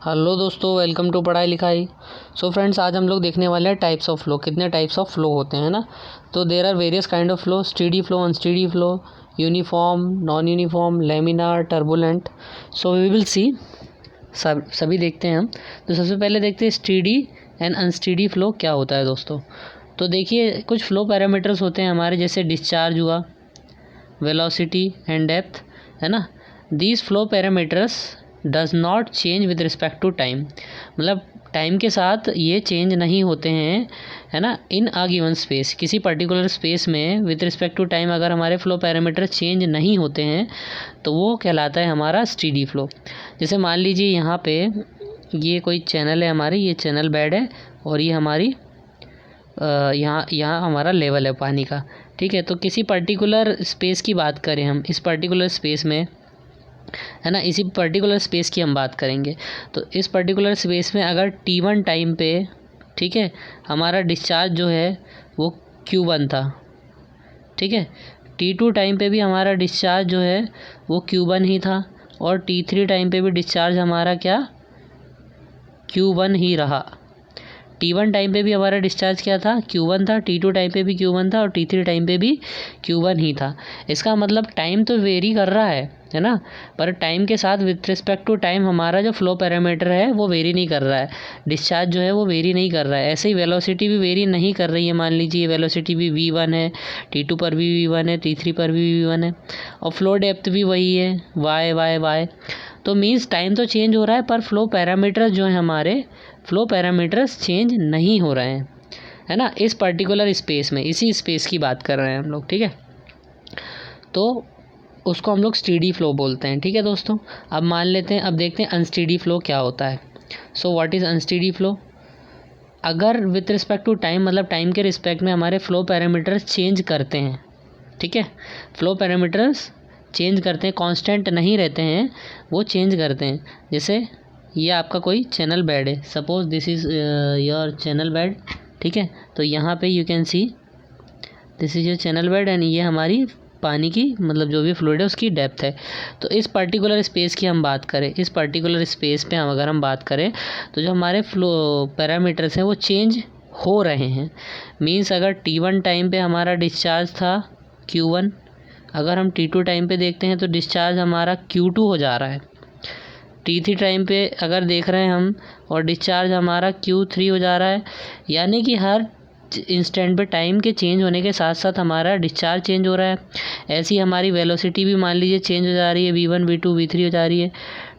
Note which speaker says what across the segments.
Speaker 1: Hello दोस्तों, welcome to पढ़ाई लिखाई। सो फ्रेंड्स, आज हम लोग देखने वाले हैं टाइप्स ऑफ फ्लो। कितने टाइप्स ऑफ फ्लो होते हैं ना। तो there are various kind of flow: steady flow, unsteady flow, uniform, non uniform, laminar, turbulent. So we will see सभी देखते हैं हम। तो सबसे पहले देखते हैं स्टेडी एंड अनस्टेडी फ्लो क्या होता है दोस्तों। तो देखिए, कुछ फ्लो पैरामीटर्स होते हैं हमारे, जैसे डिस्चार्ज हुआ, वेलोसिटी एंड डेप्थ, है ना। These flow parameters does not change with respect to time. मतलब टाइम के साथ ये चेंज नहीं होते हैं, है ना। इन अ गिवन स्पेस, किसी पर्टिकुलर स्पेस में विद रिस्पेक्ट टू टाइम अगर हमारे फ्लो पैरामीटर चेंज नहीं होते हैं तो वो कहलाता है हमारा स्टेडी फ्लो। जैसे मान लीजिए यहाँ पे ये कोई चैनल है हमारी, ये चैनल बेड है और ये हमारी यहाँ हमारा लेवल है पानी का, ठीक है। तो किसी पर्टिकुलर स्पेस की बात करें हम, इस पर्टिकुलर स्पेस में, है ना, इसी पर्टिकुलर स्पेस की हम बात करेंगे। तो इस पर्टिकुलर स्पेस में अगर T1 टाइम पे, ठीक है, हमारा डिस्चार्ज जो है वो Q1 था, ठीक है। T2 टाइम पे भी हमारा डिस्चार्ज जो है वो Q1 ही था, और T3 टाइम पे भी डिस्चार्ज हमारा क्या, Q1 ही रहा। T1 टाइम पे भी हमारा डिस्चार्ज क्या था, Q1 था। T2 टाइम पे भी Q1 था और T3 टाइम पे भी Q1 ही था। इसका मतलब टाइम तो वेरी कर रहा है ना, पर टाइम के साथ विथ रिस्पेक्ट टू टाइम हमारा जो फ्लो पैरामीटर है वो वेरी नहीं कर रहा है, डिस्चार्ज जो है वो वेरी नहीं कर रहा है। ऐसे ही वेलोसिटी भी वेरी नहीं कर रही है। मान लीजिए वेलोसिटी भी V1 है, T2 पर भी V1 है, T3 पर भी V1 है, और फ्लो डेप्थ भी वही है, y। तो मीन्स टाइम तो चेंज हो रहा है पर फ्लो पैरामीटर्स जो है हमारे, फ्लो पैरामीटर्स चेंज नहीं हो रहे हैं, है ना। इस पर्टिकुलर स्पेस में, इसी स्पेस की बात कर रहे हैं हम लोग, ठीक है। तो उसको हम लोग स्टेडी फ्लो बोलते हैं, ठीक है दोस्तों। अब मान लेते हैं, अब देखते हैं अनस्टेडी फ्लो क्या होता है। So what is unsteady flow? अगर विथ रिस्पेक्ट टू टाइम, मतलब टाइम के रिस्पेक्ट में हमारे फ्लो पैरामीटर्स चेंज करते हैं, ठीक है, फ्लो पैरामीटर्स चेंज करते हैं, कांस्टेंट नहीं रहते हैं, वो चेंज करते हैं। जैसे ये आपका कोई चैनल बेड है, suppose this is your channel bed, ठीक है। तो यहाँ पे you can see this is your channel bed and ये हमारी पानी की, मतलब जो भी फ्लूइड है उसकी डेप्थ है। तो इस पर्टिकुलर स्पेस की हम बात करें, इस पर्टिकुलर स्पेस पे हम अगर हम बात करें तो जो हमारे फ्लो पैरामीटर्स हैं वो चेंज हो रहे हैं। मीन्स अगर T1 टाइम पे हमारा डिस्चार्ज था Q1, अगर हम T2 टाइम पे देखते हैं तो डिस्चार्ज हमारा Q2 हो जा रहा है। T3 टाइम पे अगर देख रहे हैं हम और डिस्चार्ज हमारा Q3 हो जा रहा है। यानी कि हर इंस्टेंट पे टाइम के चेंज होने के साथ साथ हमारा डिस्चार्ज चेंज हो रहा है। ऐसी हमारी वेलोसिटी भी मान लीजिए चेंज हो जा रही है, V1 V2 V3 हो जा रही है।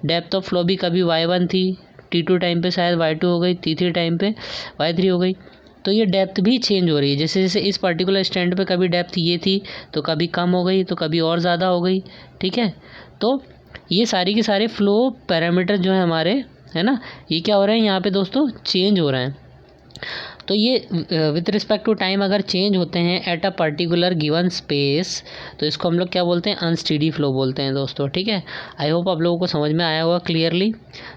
Speaker 1: डेप्थ ऑफ फ्लो भी कभी Y1 थी, T2 टाइम पे शायद Y2 हो गई, T3 टाइम पे Y3 हो गई। तो ये डेप्थ भी चेंज हो रही है। जैसे जैसे इस पर्टिकुलर स्टैंड पे कभी डेप्थ ये थी तो कभी कम हो गई, तो कभी और ज़्यादा हो गई, ठीक है। तो ये सारी के सारे फ्लो पैरामीटर जो है हमारे, है ना, ये क्या हो रहे हैं यहाँ पे दोस्तों, चेंज हो रहे हैं। तो ये विथ रिस्पेक्ट टू टाइम अगर चेंज होते हैं at a particular given space, तो इसको हम लोग क्या बोलते हैं, अनस्टेडी फ्लो बोलते हैं दोस्तों, ठीक है। आई होप आप लोगों को समझ में आया होगा क्लियरली।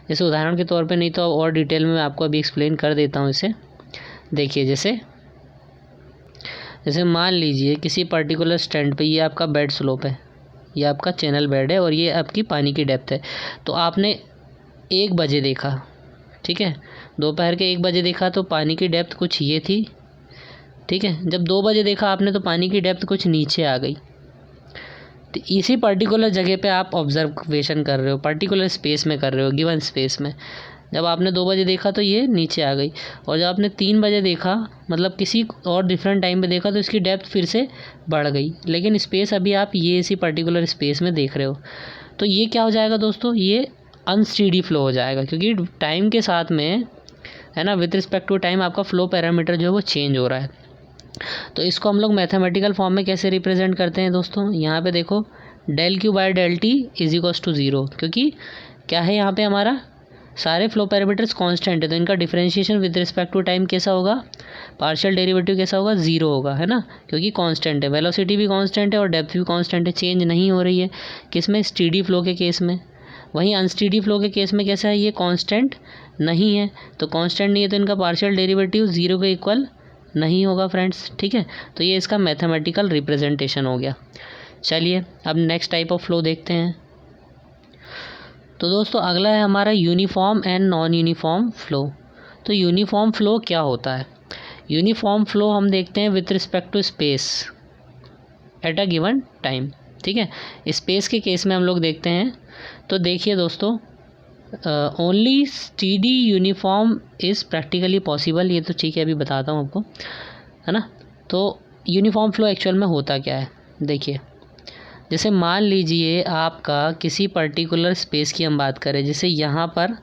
Speaker 1: जैसे उदाहरण के तौर पे, नहीं तो और डिटेल में मैं आपको अभी एक्सप्लेन कर देता हूँ इसे। देखिए, जैसे जैसे मान लीजिए किसी पर्टिकुलर स्टैंड पे ये आपका बेड स्लोप है, ये आपका चैनल बेड है और ये आपकी पानी की डेप्थ है। तो आपने 1 बजे देखा, ठीक है, दोपहर के 1 बजे देखा तो पानी की डेप्थ कुछ ये थी, ठीक है। जब 2 बजे देखा आपने तो पानी की डेप्थ कुछ नीचे आ गई। तो इसी पर्टिकुलर जगह पे आप ऑब्जर्वेशन कर रहे हो, पर्टिकुलर स्पेस में कर रहे हो, गिवन स्पेस में। जब आपने 2 बजे देखा तो ये नीचे आ गई, और जब आपने 3 बजे देखा, मतलब किसी और डिफरेंट टाइम पे देखा, तो इसकी डेप्थ फिर से बढ़ गई। लेकिन स्पेस अभी आप ये इसी पर्टिकुलर स्पेस में देख रहे हो। तो ये क्या हो जाएगा दोस्तों, ये अनस्टेडी फ्लो हो जाएगा, क्योंकि टाइम के साथ में, है ना, विथ रिस्पेक्ट टू टाइम आपका फ्लो पैरामीटर जो है वो चेंज हो रहा है। तो इसको हम लोग मैथमेटिकल फॉर्म में कैसे रिप्रेजेंट करते हैं दोस्तों, यहाँ पे देखो, del q by del t is equals to 0, क्योंकि क्या है, यहाँ पे हमारा सारे फ्लो पैरामीटर्स कांस्टेंट है, तो इनका differentiation with respect to time कैसा होगा, पार्शियल डेरिवेटिव कैसा होगा, 0 होगा, है ना, क्योंकि कांस्टेंट है। वेलोसिटी भी कांस्टेंट है और डेप्थ भी कांस्टेंट है, चेंज नहीं हो रही है। किसमें, स्टेडी फ्लो के केस में। वहीं अनस्टेडी फ्लो के केस में कैसा है, ये कांस्टेंट नहीं है। तो कांस्टेंट नहीं है तो इनका पार्शियल डेरिवेटिव 0 के इक्वल नहीं होगा फ्रेंड्स, ठीक है। तो ये इसका मैथमेटिकल रिप्रेजेंटेशन हो गया। चलिए अब नेक्स्ट टाइप ऑफ फ्लो देखते हैं। तो दोस्तों अगला है हमारा uniform and non uniform flow. तो यूनिफॉर्म फ़्लो क्या होता है? यूनिफॉर्म फ़्लो हम देखते हैं with respect to space at a given time, ठीक है। स्पेस के केस में हम लोग देखते हैं, तो देखिए दोस्तों, only steady uniform is practically possible. ये तो ठीक है, अभी बताता हूँ आपको, है ना। तो यूनिफॉर्म फ़्लो एक्चुअल में होता क्या है, देखिए। जैसे मान लीजिए आपका किसी पर्टिकुलर स्पेस की हम बात करें, जैसे यहाँ पर,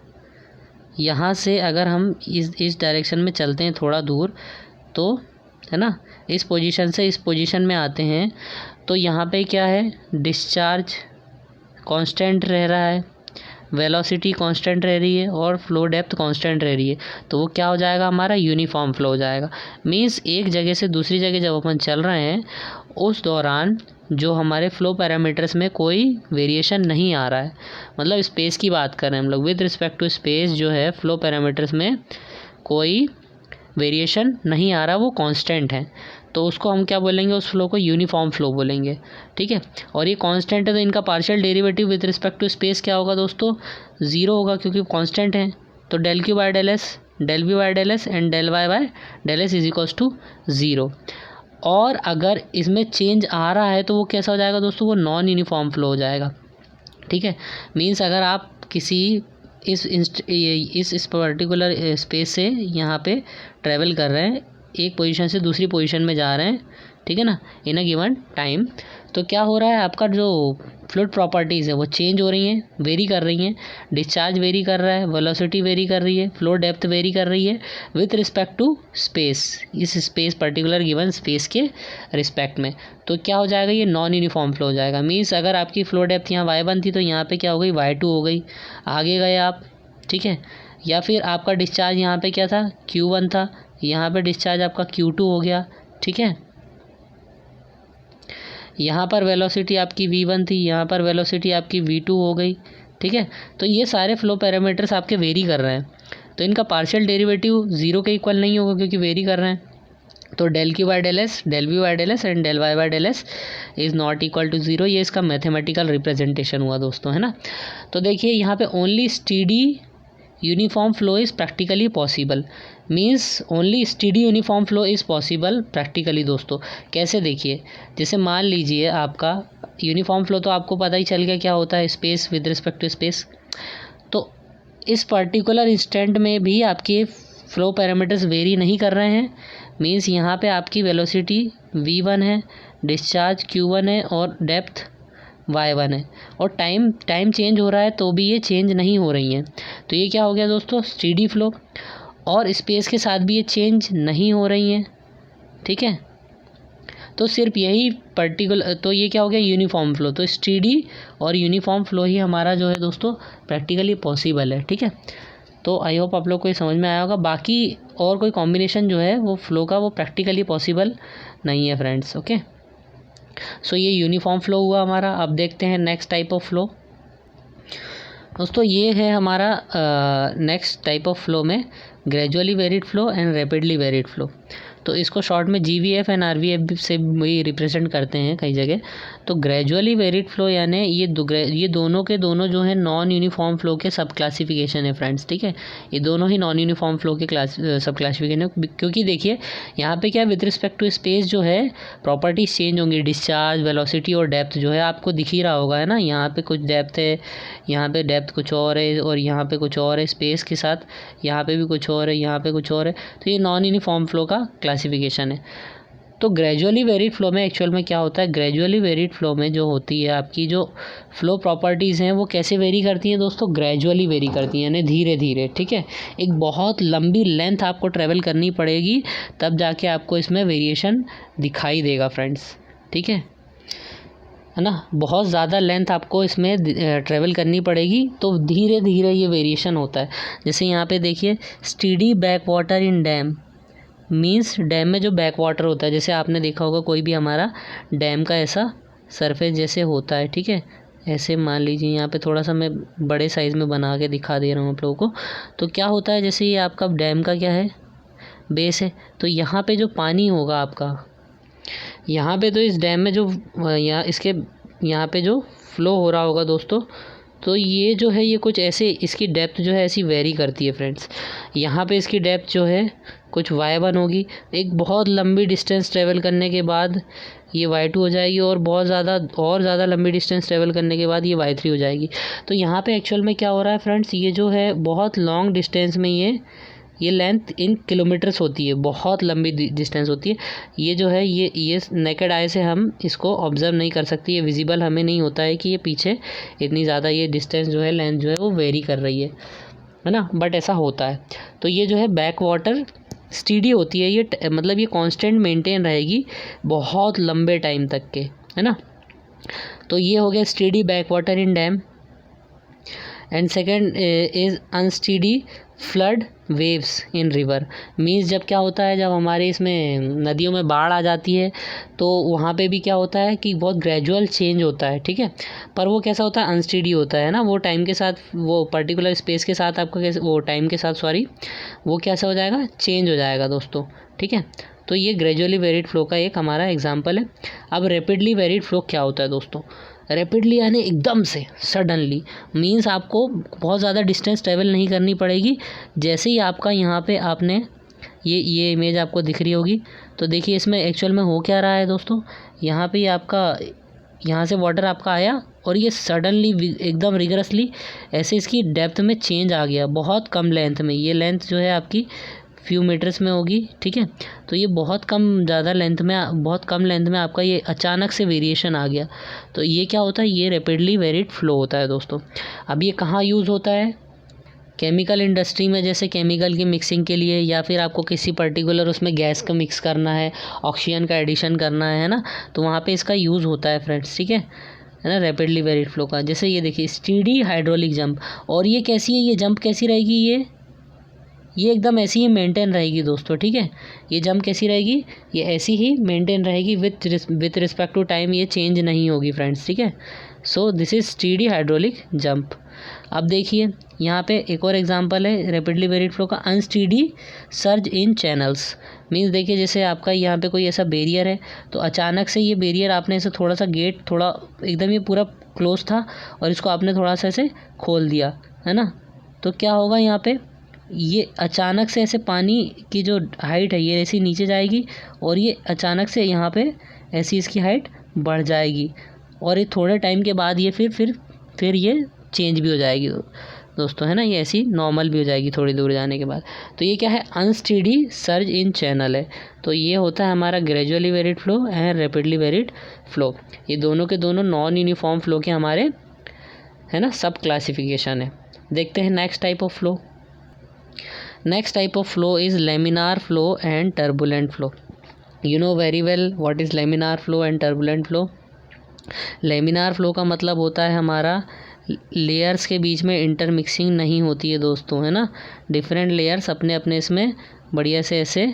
Speaker 1: यहाँ से अगर हम इस डायरेक्शन में चलते हैं थोड़ा दूर, तो है ना, इस पोजीशन से इस पोजीशन में आते हैं, तो यहाँ पे क्या है, डिस्चार्ज कांस्टेंट रह रहा है, वेलोसिटी कांस्टेंट रह रही है और फ्लो डेप्थ कांस्टेंट रह रही है। तो वो क्या हो जाएगा, हमारा यूनिफॉर्म फ्लो हो जाएगा। मींस एक जगह से दूसरी जगह जब अपन चल रहे हैं उस दौरान जो हमारे फ्लो पैरामीटर्स में कोई वेरिएशन नहीं आ रहा है, मतलब स्पेस की बात कर रहे हैं हम लोग, विद रिस्पेक्ट टू स्पेस जो है फ्लो पैरामीटर्स में कोई वेरिएशन नहीं आ रहा, वो कांस्टेंट है, तो उसको हम क्या बोलेंगे, उस फ्लो को यूनिफॉर्म फ्लो बोलेंगे, ठीक है। और ये कांस्टेंट है तो इनका partial derivative with respect to space क्या होगा दोस्तों, ज़ीरो होगा, क्योंकि कांस्टेंट है। तो del Q by del S, del V by del S and del Y by del S is equals to zero. और अगर इसमें चेंज आ रहा है तो वो कैसा हो जाएगा दोस्तों, वो नॉन यूनिफॉर्म फ्लो हो जाएगा, ठीक है। मीन्स अगर आप किसी इस पर्टिकुलर स्पेस से यहाँ पे ट्रैवल कर रहे हैं, एक पोजीशन से दूसरी पोजीशन में जा रहे हैं, ठीक है ना, इन अ गिवन टाइम, तो क्या हो रहा है, आपका जो फ्लूइड प्रॉपर्टीज़ है वो चेंज हो रही हैं, वेरी कर रही हैं। डिस्चार्ज वेरी कर रहा है, वेलोसिटी वेरी कर रही है, फ्लो डेप्थ वेरी कर रही है विथ रिस्पेक्ट टू स्पेस, इस स्पेस पर्टिकुलर गिवन स्पेस के रिस्पेक्ट में। तो क्या हो जाएगा, ये नॉन यूनिफॉर्म फ्लो हो जाएगा। मीन्स अगर आपकी फ्लो डेप्थ यहाँ y1 थी तो यहाँ पे क्या हो गई, y2 हो गई, आगे गए आप, ठीक है। या फिर आपका डिस्चार्ज यहाँ पे क्या था, Q1 था, यहाँ पे डिस्चार्ज आपका Q2 हो गया, ठीक है। यहाँ पर वेलोसिटी आपकी v1 थी, यहाँ पर वेलोसिटी आपकी v2 हो गई, ठीक है। तो ये सारे फ्लो पैरामीटर्स आपके वेरी कर रहे हैं, तो इनका पार्शियल डेरिवेटिव ज़ीरो के इक्वल नहीं होगा क्योंकि वेरी कर रहे हैं। तो del Q by del S, del V by del S and del Y by del S is not equal to zero. ये इसका मैथमेटिकल रिप्रेजेंटेशन हुआ दोस्तों, है ना। तो देखिए यहाँ पे only steady uniform flow is practically possible, means only steady uniform flow is possible practically दोस्तों। कैसे, देखिए, जैसे मान लीजिए आपका यूनिफॉर्म फ्लो तो आपको पता ही चल गया क्या होता है, space with respect to space. तो इस पर्टिकुलर इंस्टेंट में भी आपके फ्लो पैरामीटर्स वेरी नहीं कर रहे हैं, मीन्स यहाँ पे आपकी वेलोसिटी v1 है, डिस्चार्ज q1 है और डेप्थ y1 है, और टाइम चेंज हो रहा है तो भी ये चेंज नहीं हो रही हैं। तो ये क्या हो गया दोस्तों, स्टीडी फ्लो, और स्पेस के साथ भी ये चेंज नहीं हो रही हैं, ठीक है। तो सिर्फ यही पर्टिकुलर, तो ये क्या हो गया, यूनिफॉर्म फ्लो। तो स्टीडी और यूनिफॉर्म फ्लो ही हमारा जो है दोस्तों प्रैक्टिकली पॉसिबल है, ठीक है। तो आई होप आप लोग को ये समझ में आया होगा। बाकी और कोई कॉम्बिनेशन जो है वो फ्लो का, वो प्रैक्टिकली पॉसिबल नहीं है फ्रेंड्स, ओके। सो ये यूनिफॉर्म फ्लो हुआ हमारा। अब देखते हैं नेक्स्ट टाइप ऑफ फ्लो दोस्तों। ये है हमारा नेक्स्ट टाइप ऑफ फ्लो में gradually varied flow and rapidly varied flow. तो इसको शॉर्ट में GVF एंड RVF से भी रिप्रेजेंट करते हैं कई जगह। तो ग्रेजुअली वेरिड फ्लो यानी ये दोनों के दोनों जो है नॉन यूनिफॉर्म फ्लो के सब क्लासिफिकेशन है फ्रेंड्स, ठीक है। ये दोनों ही नॉन यूनिफॉर्म फ्लो के सब क्लासिफिकेशन है, क्योंकि देखिए यहाँ पे क्या, विद रिस्पेक्ट टू स्पेस जो है प्रॉपर्टीज चेंज होंगी, डिस्चार्ज, वेलोसिटी और डेप्थ जो है आपको दिख ही रहा होगा, है ना। यहाँ पे कुछ डेप्थ है, यहाँ पे डेप्थ कुछ और है, और यहाँ पे कुछ और है स्पेस के साथ, यहाँ पे भी कुछ और है, यहाँ पे कुछ और है। तो ये नॉन यूनिफॉर्म फ्लो का क्लासिफिकेशन है। तो ग्रेजुअली वेरिड फ्लो में एक्चुअल में क्या होता है, ग्रेजुअली वेरिड फ्लो में जो होती है आपकी जो फ्लो प्रॉपर्टीज़ हैं वो कैसे वेरी करती हैं दोस्तों, ग्रेजुअली वेरी करती हैं, यानी धीरे धीरे, ठीक है। एक बहुत लंबी लेंथ आपको ट्रैवल करनी पड़ेगी तब जाके आपको इसमें वेरिएशन दिखाई देगा फ्रेंड्स, ठीक है ना। बहुत ज़्यादा लेंथ आपको इसमें ट्रैवल करनी पड़ेगी तो धीरे धीरे ये वेरिएशन होता है। जैसे यहाँ पे देखिए, steady back water in dam, means dam में जो बैक वाटर होता है, जैसे आपने देखा होगा कोई भी हमारा डैम का ऐसा सरफेस जैसे होता है, ठीक है। ऐसे मान लीजिए, यहाँ पे थोड़ा सा मैं बड़े साइज़ में बना के दिखा दे रहा हूँ आप लोगों को। तो क्या होता है, जैसे ये आपका डैम का क्या है, बेस है, तो यहाँ पे जो पानी होगा आपका, यहाँ पे तो इस डैम में जो यहाँ पे जो फ्लो हो रहा होगा दोस्तों, तो ये जो है ये कुछ ऐसे इसकी डेप्थ जो है ऐसी वेरी करती है फ्रेंड्स। यहाँ पे इसकी डेप्थ जो है कुछ y1 होगी, एक बहुत लंबी डिस्टेंस ट्रेवल करने के बाद ये y2 हो जाएगी, और बहुत ज़्यादा लंबी डिस्टेंस ट्रेवल करने के बाद ये y3 हो जाएगी। तो यहाँ पे एक्चुअल में क्या हो रहा है फ्रेंड्स, ये जो है बहुत लॉन्ग डिस्टेंस में ये लेंथ इन किलोमीटर्स होती है, बहुत लंबी डिस्टेंस होती है। ये जो है ये नेकेड आई से हम इसको ऑब्जर्व नहीं कर सकते, ये विजिबल हमें नहीं होता है कि ये पीछे इतनी ज़्यादा ये डिस्टेंस जो है लेंथ जो है वो वेरी कर रही है ना, बट ऐसा होता है। तो ये जो है बैक वाटर स्टीडी होती है, ये मतलब ये कांस्टेंट मेंटेन रहेगी बहुत लंबे टाइम तक के, है ना। तो ये हो गया steady back water in dam. And second is unsteady flood waves in river. Means जब क्या होता है, जब हमारे इसमें नदियों में बाढ़ आ जाती है तो वहाँ पे भी क्या होता है कि बहुत ग्रेजुअल चेंज होता है, ठीक है। पर वो कैसा होता है, अनस्टेडी होता है ना, वो टाइम के साथ, वो पर्टिकुलर स्पेस के साथ आपका कैसे, वो टाइम के साथ सॉरी, वो कैसा हो जाएगा, चेंज हो जाएगा दोस्तों, ठीक है। तो ये ग्रेजुअली वेरिड फ्लो का एक हमारा एग्जाम्पल है। अब रैपिडली वेरिड फ्लो क्या होता है दोस्तों, रैपिडली यानी एकदम से सडनली, मीन्स आपको बहुत ज़्यादा डिस्टेंस ट्रैवल नहीं करनी पड़ेगी। जैसे ही आपका यहाँ पे आपने ये इमेज आपको दिख रही होगी, तो देखिए इसमें एक्चुअल में हो क्या रहा है दोस्तों, यहाँ पे आपका यहाँ से वाटर आपका आया और ये सडनली एकदम रिगरसली ऐसे इसकी डेप्थ में चेंज आ गया, बहुत कम लेंथ में। ये लेंथ जो है आपकी फ्यू मीटर्स में होगी, ठीक है। तो ये बहुत कम लेंथ में आपका ये अचानक से वेरिएशन आ गया। तो ये क्या होता है, ये रैपिडली वेरिड फ्लो होता है दोस्तों। अब ये कहाँ यूज़ होता है, केमिकल इंडस्ट्री में, जैसे केमिकल की मिक्सिंग के लिए, या फिर आपको किसी पर्टिकुलर उसमें गैस का मिक्स करना है, ऑक्सीजन का एडिशन करना है ना, तो वहाँ पे इसका यूज़ होता है फ्रेंड्स, ठीक है ना, रैपिडली वेरिड फ्लो का। जैसे ये देखिए स्टीडी हाइड्रोलिक जंप, और ये कैसी है, ये जंप कैसी रहेगी, ये एकदम ऐसी ही मेंटेन रहेगी दोस्तों, ठीक है। ये जंप कैसी रहेगी, ये ऐसी ही मेंटेन रहेगी विथ रिस्पेक्ट टू टाइम, ये चेंज नहीं होगी फ्रेंड्स, ठीक है। So this is steady hydraulic jump. अब देखिए यहाँ पे एक और एग्जांपल है रैपिडली वेरिड फ्लो का, अनस्टीडी सर्ज इन चैनल्स। मीन्स देखिए जैसे आपका यहाँ पे कोई ऐसा बैरियर है, तो अचानक से ये बैरियर आपने ऐसे थोड़ा सा गेट, थोड़ा एकदम ये पूरा क्लोज था और इसको आपने थोड़ा सा ऐसे खोल दिया, है ना, तो क्या होगा यहाँ पे, ये अचानक से ऐसे पानी की जो हाइट है ये ऐसी नीचे जाएगी, और ये अचानक से यहाँ पे ऐसी इसकी हाइट बढ़ जाएगी, और ये थोड़े टाइम के बाद ये फिर ये चेंज भी हो जाएगी दोस्तों, है ना, ये ऐसी नॉर्मल भी हो जाएगी थोड़ी दूर जाने के बाद। तो ये क्या है, अनस्टेडी सर्ज इन चैनल है। तो ये होता है हमारा gradually varied flow and rapidly varied flow. ये दोनों के दोनों नॉन यूनिफॉर्म फ्लो के हमारे, है ना, सब क्लासिफिकेशन है। देखते हैं next type of flow. Next type of flow is laminar flow and turbulent flow. You know very well what is laminar flow and turbulent flow. Laminar flow का मतलब होता है हमारा लेयर्स के बीच में इंटरमिक्सिंग नहीं होती है दोस्तों, है ना। डिफरेंट लेयर्स अपने अपने इसमें बढ़िया से ऐसे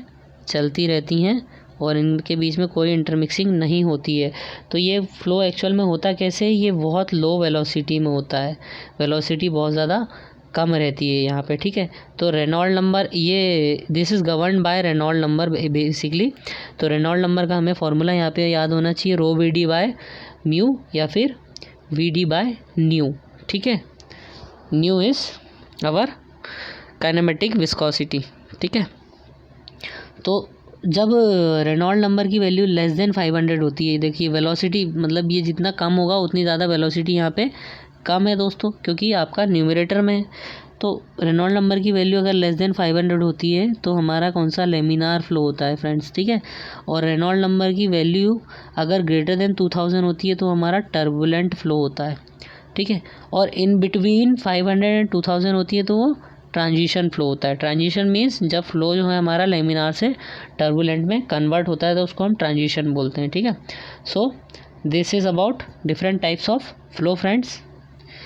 Speaker 1: चलती रहती हैं और इनके बीच में कोई इंटरमिक्सिंग नहीं होती है। तो ये फ्लो एक्चुअल में होता कैसे, ये बहुत लो वेलोसिटी में होता है, वेलोसिटी बहुत ज़्यादा कम रहती है यहाँ पे, ठीक है। तो रेनॉल्ड नंबर, ये this is govern by Reynold number basically. तो रेनॉल्ड नंबर का हमें फॉर्मूला यहाँ पे याद होना चाहिए, rho V D by mu या फिर वी डी बाय न्यू, ठीक है। Nu is our kinematic viscosity, ठीक है। तो जब रेनॉल्ड नंबर की वैल्यू लेस देन 500 होती है, देखिए वेलोसिटी, मतलब ये जितना कम होगा उतनी ज़्यादा वेलोसिटी यहाँ पे कम है दोस्तों, क्योंकि आपका न्यूमरेटर में है। तो रेनॉल्ड नंबर की वैल्यू अगर लेस देन 500 होती है तो हमारा कौन सा, लेमिनार फ्लो होता है फ्रेंड्स, ठीक है। और रेनॉल्ड नंबर की वैल्यू अगर ग्रेटर देन 2000 होती है तो हमारा टर्बुलेंट फ्लो होता है, ठीक है। और इन बिटवीन 500 एंड 2000 होती है तो वो ट्रांजिशन फ्लो होता है। ट्रांजिशन मीन्स जब फ्लो जो है हमारा लेमिनार से टर्बुलेंट में कन्वर्ट होता है तो उसको हम ट्रांजिशन बोलते हैं, ठीक है। So this is about different types of flow friends.